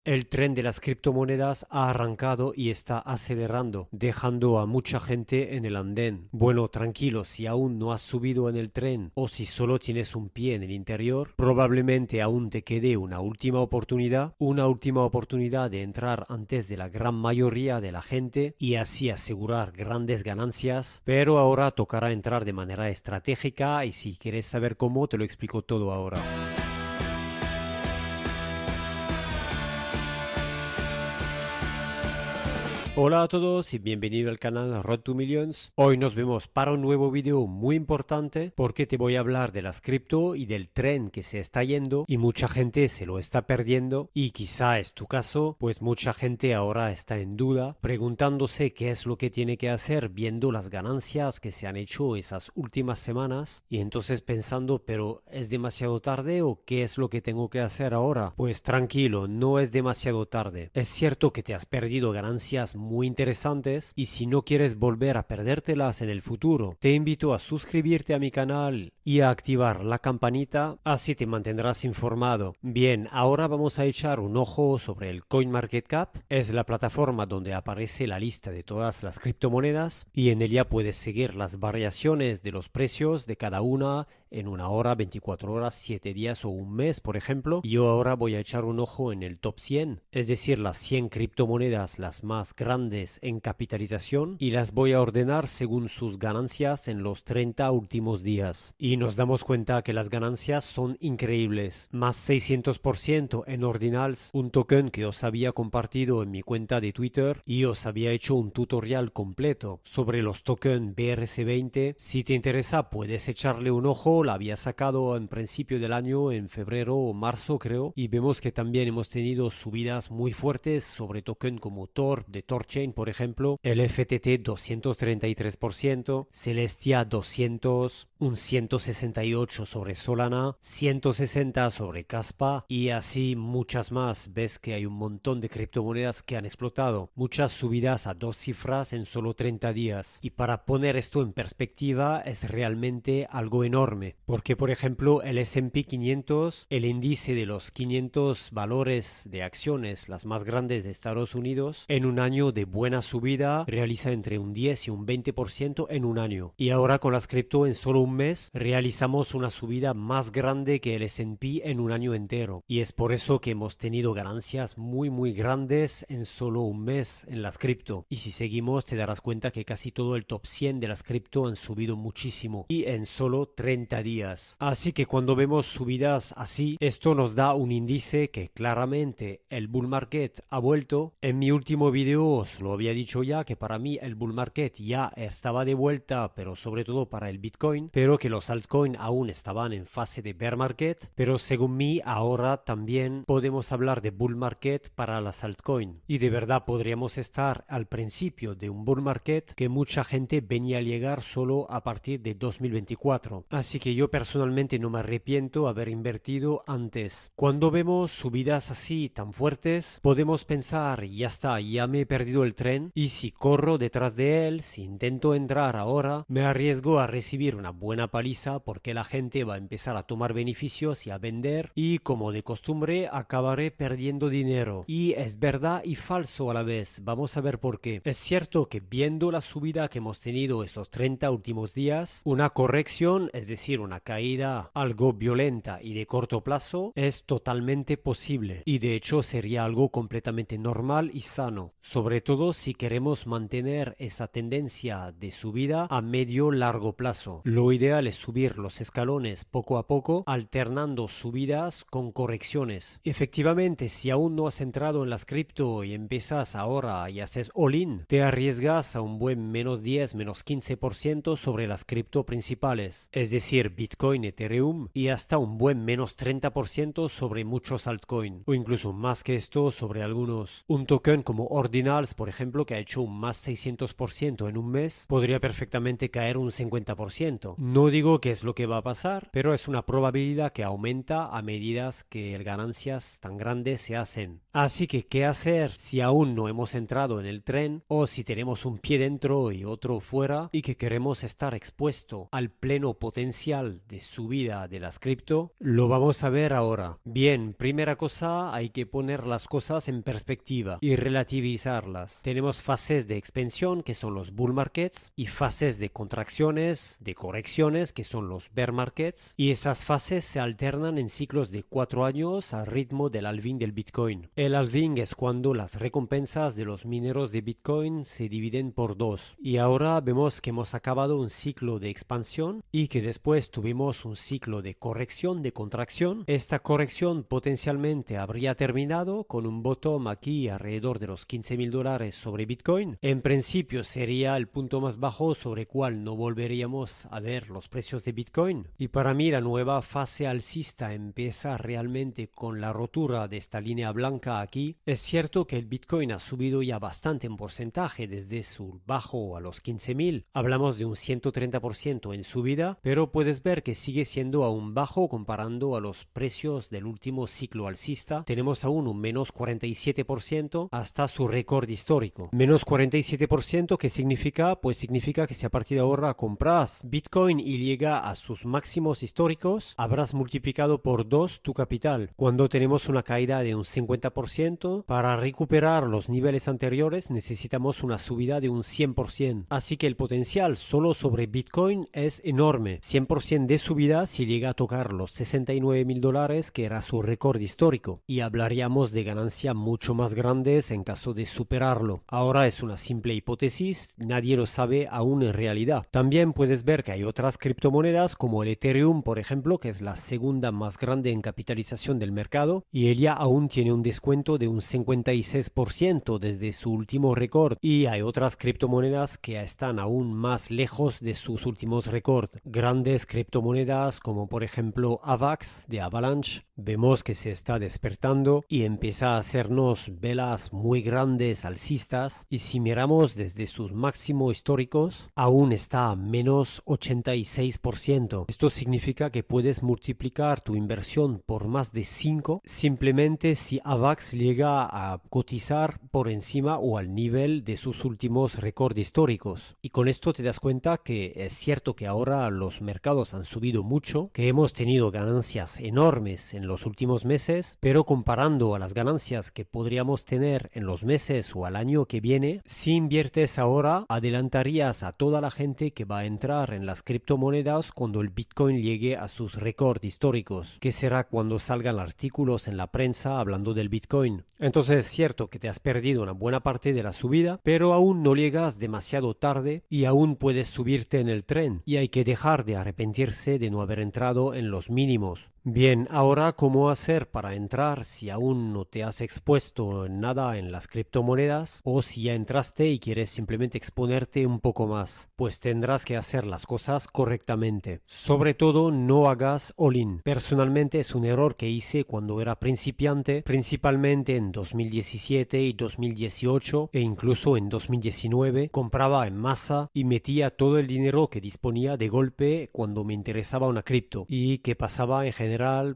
El tren de las criptomonedas ha arrancado y está acelerando, dejando a mucha gente en el andén. Bueno, tranquilo, si aún no has subido en el tren o si solo tienes un pie en el interior, probablemente aún te quede una última oportunidad de entrar antes de la gran mayoría de la gente y así asegurar grandes ganancias, pero ahora tocará entrar de manera estratégica y si quieres saber cómo, te lo explico todo ahora. Hola a todos y bienvenido al canal Road to Millions. Hoy nos vemos para un nuevo vídeo muy importante porque te voy a hablar de las cripto y del tren que se está yendo y mucha gente se lo está perdiendo y quizá es tu caso, pues mucha gente ahora está en duda preguntándose qué es lo que tiene que hacer viendo las ganancias que se han hecho esas últimas semanas y entonces pensando, pero ¿es demasiado tarde o qué es lo que tengo que hacer ahora? Pues tranquilo, no es demasiado tarde. Es cierto que te has perdido ganancias muy interesantes y si no quieres volver a perdértelas en el futuro, te invito a suscribirte a mi canal y a activar la campanita, así te mantendrás informado. Bien, ahora vamos a echar un ojo sobre el CoinMarketCap. Es la plataforma donde aparece la lista de todas las criptomonedas y en ella puedes seguir las variaciones de los precios de cada una en una hora, 24 horas, 7 días o un mes, por ejemplo. Yo ahora voy a echar un ojo en el top 100, es decir, las 100 criptomonedas las más grandes en capitalización y las voy a ordenar según sus ganancias en los 30 últimos días. Y nos damos cuenta que las ganancias son increíbles. Más 600% en Ordinals, un token que os había compartido en mi cuenta de Twitter y os había hecho un tutorial completo sobre los tokens BRC20. Si te interesa puedes echarle un ojo, la había sacado en principio del año, en febrero o marzo creo, y vemos que también hemos tenido subidas muy fuertes sobre token como Tor, de Torchain por ejemplo, el FTT 233%, Celestia 200, un 168 sobre Solana, 160 sobre Caspa y así muchas más. Ves que hay un montón de criptomonedas que han explotado, muchas subidas a 2 cifras en solo 30 días. Y para poner esto en perspectiva es realmente algo enorme, porque por ejemplo el S&P 500, el índice de los 500 valores de acciones, las más grandes de Estados Unidos, en un año de buena subida realiza entre un 10 y un 20% en un año. Y ahora con las cripto en solo un mes realizamos una subida más grande que el S&P en un año entero. Y es por eso que hemos tenido ganancias muy grandes en solo un mes en las cripto. Y si seguimos te darás cuenta que casi todo el top 100 de las cripto han subido muchísimo y en solo 30 días. Así que cuando vemos subidas así, esto nos da un índice que claramente el bull market ha vuelto. En mi último video os lo había dicho ya que para mí el bull market ya estaba de vuelta, pero sobre todo para el Bitcoin, pero que los altcoins aún estaban en fase de bear market, pero según mí ahora también podemos hablar de bull market para las altcoins y de verdad podríamos estar al principio de un bull market que mucha gente venía a llegar solo a partir de 2024. Así que yo personalmente no me arrepiento haber invertido antes. Cuando vemos subidas así tan fuertes, podemos pensar, ya está, ya me he perdido el tren y si corro detrás de él, si intento entrar ahora, me arriesgo a recibir una buena paliza porque la gente va a empezar a tomar beneficios y a vender y como de costumbre acabaré perdiendo dinero. Y es verdad y falso a la vez. Vamos a ver por qué. Es cierto que viendo la subida que hemos tenido esos 30 últimos días, una corrección, es decir, una caída algo violenta y de corto plazo, es totalmente posible y de hecho sería algo completamente normal y sano, sobre todo si queremos mantener esa tendencia de subida a medio largo plazo. Lo ideal es subir los escalones poco a poco, alternando subidas con correcciones. Efectivamente, si aún no has entrado en las cripto y empiezas ahora y haces all-in, te arriesgas a un buen menos 10, menos 15% sobre las cripto principales, es decir, Bitcoin, Ethereum y hasta un buen menos 30% sobre muchos altcoins, o incluso más que esto sobre algunos. Un token como Ordinals, por ejemplo, que ha hecho un más 600% en un mes, podría perfectamente caer un 50%. No digo que es lo que va a pasar, pero es una probabilidad que aumenta a medida que ganancias tan grandes se hacen. Así que, ¿qué hacer si aún no hemos entrado en el tren o si tenemos un pie dentro y otro fuera y que queremos estar expuesto al pleno potencial de subida de las cripto? Lo vamos a ver ahora. Bien, primera cosa, hay que poner las cosas en perspectiva y relativizarlas. Tenemos fases de expansión, que son los bull markets, y fases de contracciones, de correcciones, que son los bear markets, y esas fases se alternan en ciclos de 4 años al ritmo del halving del Bitcoin. El halving es cuando las recompensas de los mineros de Bitcoin se dividen por 2. Y ahora vemos que hemos acabado un ciclo de expansión y que después tuvimos un ciclo de corrección, de contracción. Esta corrección potencialmente habría terminado con un bottom aquí alrededor de los $15,000 sobre Bitcoin. En principio sería el punto más bajo sobre el cual no volveríamos a ver los precios de Bitcoin. Y para mí la nueva fase alcista empieza realmente con la rotura de esta línea blanca aquí. Es cierto que el Bitcoin ha subido ya bastante en porcentaje desde su bajo a los 15,000. Hablamos de un 130% en subida, pero puedes ver que sigue siendo aún bajo comparando a los precios del último ciclo alcista. Tenemos aún un menos 47% hasta su récord histórico. Menos 47%, ¿qué significa? Pues significa que si a partir de ahora compras Bitcoin y llega a sus máximos históricos, habrás multiplicado por 2 tu capital. Cuando tenemos una caída de un 50%, para recuperar los niveles anteriores necesitamos una subida de un 100%. Así que el potencial solo sobre Bitcoin es enorme. 100% de subida si llega a tocar los $69,000, que era su récord histórico. Y hablaríamos de ganancias mucho más grandes en caso de superarlo. Ahora es una simple hipótesis, nadie lo sabe aún en realidad. También puedes ver que hay otras criptomonedas como el Ethereum, por ejemplo, que es la segunda más grande en capitalización del mercado, y ella aún tiene un descuento de un 56% desde su último récord. Y hay otras criptomonedas que están aún más lejos de sus últimos récords. Grandes criptomonedas como por ejemplo AVAX de Avalanche, vemos que se está despertando y empieza a hacernos velas muy grandes alcistas, y si miramos desde sus máximos históricos aún está a menos 86%. Esto significa que puedes multiplicar tu inversión por más de 5 simplemente si AVAX llega a cotizar por encima o al nivel de sus últimos récords históricos. Y con esto te das cuenta que es cierto que ahora los mercados han subido mucho, que hemos tenido ganancias enormes en los últimos meses, pero comparando a las ganancias que podríamos tener en los meses o al año que viene, si inviertes ahora, adelantarías a toda la gente que va a entrar en las criptomonedas cuando el Bitcoin llegue a sus récords históricos, que será cuando salgan artículos en la prensa hablando del Bitcoin. Entonces es cierto que te has perdido una buena parte de la subida, pero aún no llegas demasiado tarde y aún puedes subirte en el tren, y hay que dejar de arrepentirse de no haber entrado en los mínimos. Bien, ahora ¿cómo hacer para entrar si aún no te has expuesto en nada en las criptomonedas, o si ya entraste y quieres simplemente exponerte un poco más? Pues tendrás que hacer las cosas correctamente. Sobre todo no hagas all-in. Personalmente es un error que hice cuando era principiante, principalmente en 2017 y 2018 e incluso en 2019. Compraba en masa y metía todo el dinero que disponía de golpe cuando me interesaba una cripto. ¿Y qué pasaba en general?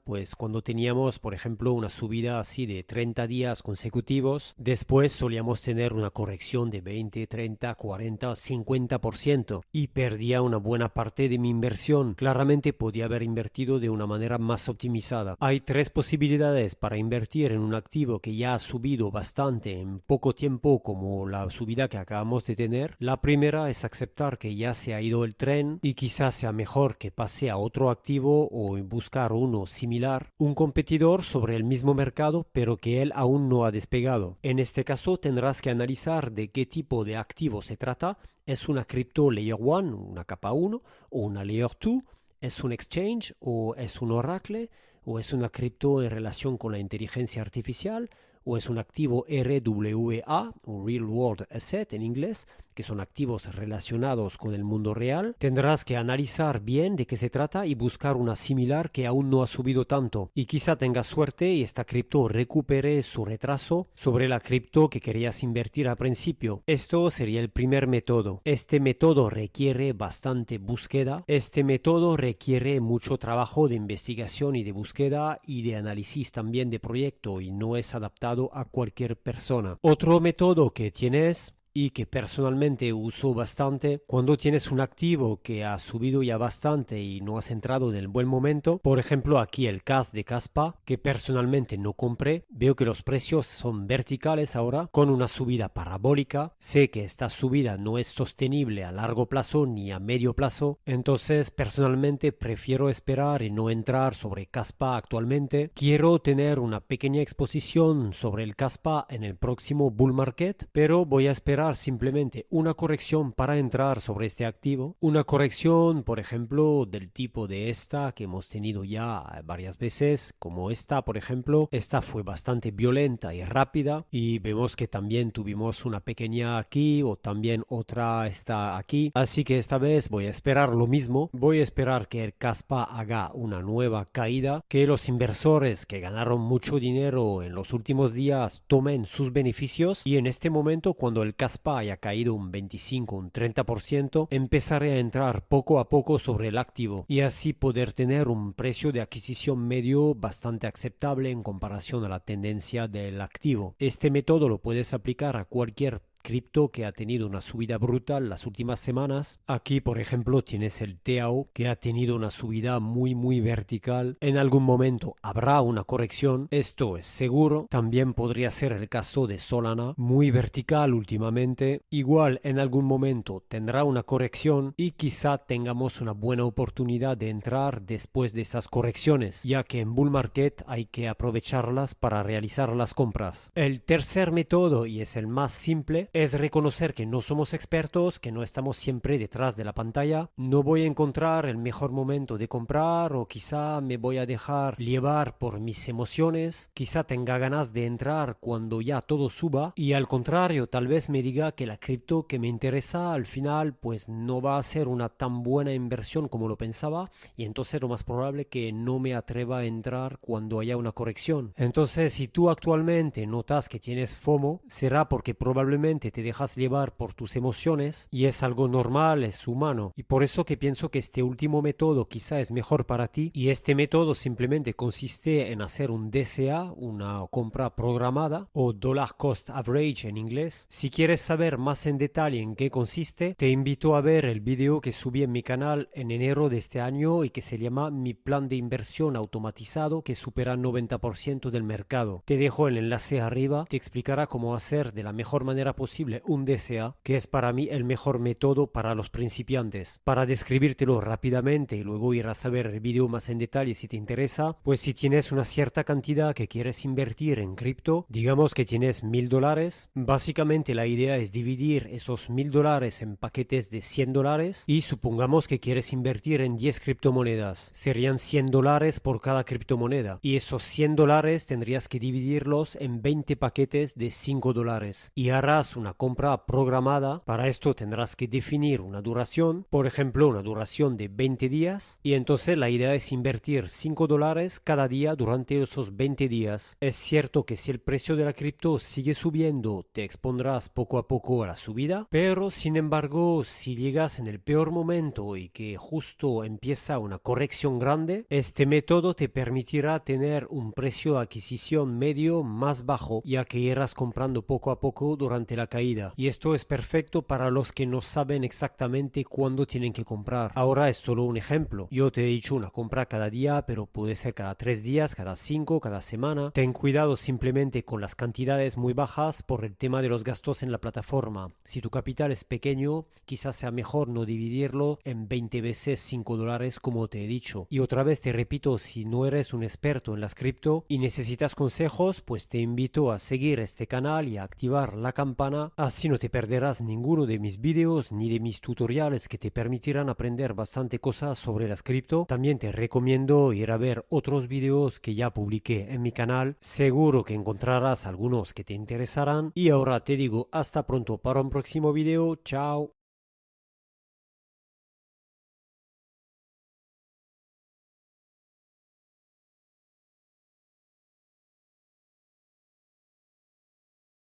Pues cuando teníamos, por ejemplo, una subida así de 30 días consecutivos, después solíamos tener una corrección de 20, 30, 40, 50% y perdía una buena parte de mi inversión. Claramente podía haber invertido de una manera más optimizada. Hay 3 posibilidades para invertir en un activo que ya ha subido bastante en poco tiempo, como la subida que acabamos de tener. La primera es aceptar que ya se ha ido el tren y quizás sea mejor que pase a otro activo o buscar uno similar, un competidor sobre el mismo mercado, pero que él aún no ha despegado. En este caso tendrás que analizar de qué tipo de activo se trata. ¿Es una cripto Layer 1, una capa 1, o una Layer 2? ¿Es un exchange o es un oracle? ¿O es una cripto en relación con la inteligencia artificial? o es un activo RWA, o Real World Asset en inglés, que son activos relacionados con el mundo real, tendrás que analizar bien de qué se trata y buscar una similar que aún no ha subido tanto. Y quizá tengas suerte y esta cripto recupere su retraso sobre la cripto que querías invertir al principio. Esto sería el primer método. Este método requiere bastante búsqueda. Este método requiere mucho trabajo de investigación y de búsqueda y de análisis también de proyecto y no es adaptado a cualquier persona. Otro método que tienes y que personalmente uso bastante cuando tienes un activo que ha subido ya bastante y no has entrado en el buen momento. Por ejemplo, aquí el CAS de Kaspa, que personalmente no compré. Veo que los precios son verticales ahora, con una subida parabólica. Sé que esta subida no es sostenible a largo plazo ni a medio plazo. Entonces, personalmente prefiero esperar y no entrar sobre Kaspa actualmente. Quiero tener una pequeña exposición sobre el Kaspa en el próximo bull market, pero voy a esperar simplemente una corrección para entrar sobre este activo. Una corrección, por ejemplo, del tipo de esta que hemos tenido ya varias veces, como esta, por ejemplo. Esta fue bastante violenta y rápida y vemos que también tuvimos una pequeña aquí o también otra está aquí. Así que esta vez voy a esperar lo mismo. Voy a esperar que el Kaspa haga una nueva caída, que los inversores que ganaron mucho dinero en los últimos días tomen sus beneficios y en este momento cuando el Kaspa haya caído un 25, un 30%, empezaré a entrar poco a poco sobre el activo y así poder tener un precio de adquisición medio bastante aceptable en comparación a la tendencia del activo. Este método lo puedes aplicar a cualquier cripto que ha tenido una subida brutal las últimas semanas. Aquí, por ejemplo, tienes el TAO que ha tenido una subida muy vertical. En algún momento habrá una corrección, esto es seguro. También podría ser el caso de Solana, muy vertical últimamente. Igual en algún momento tendrá una corrección y quizá tengamos una buena oportunidad de entrar después de esas correcciones, ya que en bull market hay que aprovecharlas para realizar las compras. El tercer método, y es el más simple, es reconocer que no somos expertos, que no estamos siempre detrás de la pantalla. No voy a encontrar el mejor momento de comprar o quizá me voy a dejar llevar por mis emociones. Quizá tenga ganas de entrar cuando ya todo suba y al contrario tal vez me diga que la cripto que me interesa al final pues no va a ser una tan buena inversión como lo pensaba y entonces lo más probable que no me atreva a entrar cuando haya una corrección. Entonces si tú actualmente notas que tienes FOMO será porque probablemente te dejas llevar por tus emociones y es algo normal, es humano y por eso que pienso que este último método quizá es mejor para ti y este método simplemente consiste en hacer un DCA, una compra programada o Dollar Cost Average en inglés. Si quieres saber más en detalle en qué consiste, te invito a ver el video que subí en mi canal en enero de este año y que se llama Mi plan de inversión automatizado que supera el 90% del mercado. Te dejo el enlace arriba, te explicará cómo hacer de la mejor manera posible un DCA, que es para mí el mejor método para los principiantes. Para describírtelo rápidamente y luego irás a ver el video más en detalle si te interesa, pues si tienes una cierta cantidad que quieres invertir en cripto, digamos que tienes $1000, básicamente la idea es dividir esos $1000 en paquetes de $100 y supongamos que quieres invertir en 10 criptomonedas. Serían $100 por cada criptomoneda y esos $100 tendrías que dividirlos en 20 paquetes de $5 y harás una compra programada. Para esto tendrás que definir una duración, por ejemplo una duración de 20 días y entonces la idea es invertir $5 cada día durante esos 20 días. Es cierto que si el precio de la cripto sigue subiendo te expondrás poco a poco a la subida, pero sin embargo si llegas en el peor momento y que justo empieza una corrección grande, este método te permitirá tener un precio de adquisición medio más bajo ya que irás comprando poco a poco durante la caída y esto es perfecto para los que no saben exactamente cuándo tienen que comprar. Ahora es solo un ejemplo, yo te he dicho una compra cada día pero puede ser cada 3 días, cada 5, cada semana. Ten cuidado simplemente con las cantidades muy bajas por el tema de los gastos en la plataforma. Si tu capital es pequeño quizás sea mejor no dividirlo en 20 veces $5 como te he dicho. Y otra vez te repito, si no eres un experto en las cripto y necesitas consejos, pues te invito a seguir este canal y a activar la campana semana, así no te perderás ninguno de mis vídeos ni de mis tutoriales que te permitirán aprender bastante cosas sobre las cripto. También te recomiendo ir a ver otros vídeos que ya publiqué en mi canal, seguro que encontrarás algunos que te interesarán y ahora te digo hasta pronto para un próximo vídeo, chao.